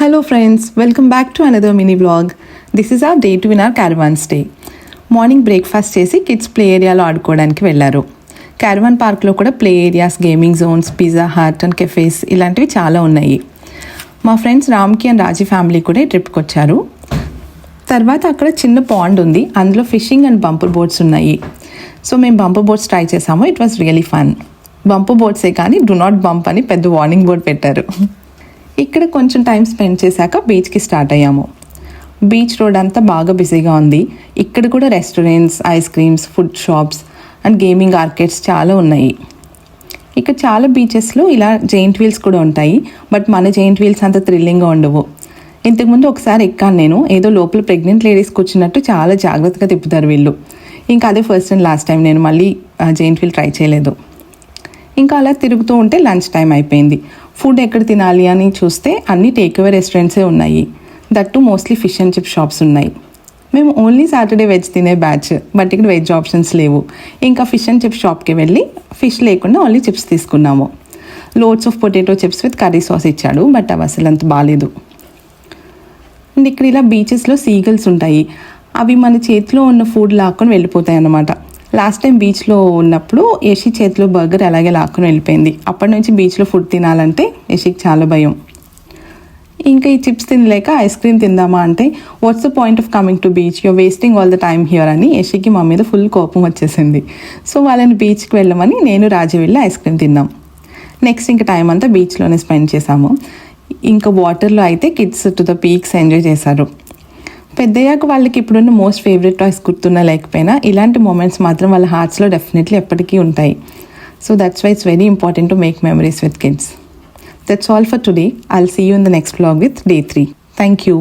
Hello friends, welcome back to another mini vlog. This is our day 2 in our caravan stay. Morning breakfast చేసి kids play ఏరియాలో ఆడుకోవడానికి వెళ్ళారు. Caravan పార్క్లో కూడా play areas, gaming zones, Pizza Hut and cafes ఇలాంటివి చాలా ఉన్నాయి. మా ఫ్రెండ్స్ రామ్కి అండ్ రాజీ ఫ్యామిలీ కూడా ఈ ట్రిప్కి వచ్చారు. తర్వాత అక్కడ చిన్న పాండ్ ఉంది, అందులో ఫిషింగ్ అండ్ బంపర్ బోట్స్ ఉన్నాయి. సో మేము బంపర్ బోట్స్ ట్రై చేసాము. It was really fun. Bumper బోట్సే కానీ డు నాట్ బంప్ అని పెద్ద వార్నింగ్ బోర్డ్ పెట్టారు. ఇక్కడ కొంచెం టైం స్పెండ్ చేశాక బీచ్కి స్టార్ట్ అయ్యాము. బీచ్ రోడ్ అంతా బాగా బిజీగా ఉంది. ఇక్కడ కూడా restaurants, ice creams, food shops and gaming arcades చాలా ఉన్నాయి. ఇక్కడ చాలా బీచెస్లో ఇలా జెయింట్ వీల్స్ కూడా ఉంటాయి, బట్ మన జెయింట్ వీల్స్ అంత థ్రిల్లింగ్గా ఉండవు. ఇంతకుముందు ఒకసారి ఎక్కాను నేను. ఏదో లోపల ప్రెగ్నెంట్ లేడీస్ కూర్చున్నట్టు చాలా జాగ్రత్తగా తిప్పుతారు వీళ్ళు. ఇంకా అదే ఫస్ట్ అండ్ లాస్ట్ టైం, నేను మళ్ళీ జెయింట్ వీల్ ట్రై చేయలేదు. ఇంకా అలా తిరుగుతూ ఉంటే లంచ్ టైం అయిపోయింది. ఫుడ్ ఎక్కడ తినాలి అని చూస్తే అన్ని టేక్అవే రెస్టారెంట్సే ఉన్నాయి. That mostly fish and chip shops ఉన్నాయి. మేము ఓన్లీ సాటర్డే వెజ్ తినే బ్యాచ్, బట్ ఇక్కడ వెజ్ ఆప్షన్స్ లేవు. ఇంకా ఫిష్ అండ్ చిప్ షాప్కి వెళ్ళి ఫిష్ లేకుండా ఓన్లీ చిప్స్ తీసుకున్నాము. Loads of potato chips with curry sauce ఇచ్చాడు, బట్ అవి అసలు అంత బాగాలేదు. అండ్ ఇక్కడ ఇలా బీచెస్లో సీగల్స్ ఉంటాయి. అవి మన చేతిలో ఉన్న ఫుడ్ లాక్కొని వెళ్ళిపోతాయి అన్నమాట. లాస్ట్ టైం బీచ్లో ఉన్నప్పుడు యషి చేతిలో బర్గర్ అలాగే లాక్కొని వెళ్ళిపోయింది. అప్పటి నుంచి బీచ్లో ఫుడ్ తినాలంటే యషికి చాలా భయం. ఇంకా ఈ చిప్స్ తినలేక ఐస్ క్రీమ్ తిందామా అంటే, what's the point of coming to beach, you're wasting all the time here అని యషికి మా మీద ఫుల్ కోపం వచ్చేసింది. సో వాళ్ళని బీచ్కి వెళ్ళమని నేను రాజు వెళ్ళి ఐస్ క్రీమ్ తిన్నాం. నెక్స్ట్ ఇంకా టైం అంతా బీచ్లోనే స్పెండ్ చేసాము. ఇంకా వాటర్లో అయితే kids to the peaks enjoy చేశారు. పెద్దయ్యాక వాళ్ళకి ఇప్పుడున్న మోస్ట్ ఫేవరెట్ టాయ్స్ గుర్తున్నా లేకపోయినా ఇలాంటి మూమెంట్స్ మాత్రం వాళ్ళ హార్ట్స్లో డెఫినెట్లీ ఎప్పటికీ ఉంటాయి. So that's why it's very important to make memories with kids. That's all for today. I'll see you in the next vlog with day 3. Thank you.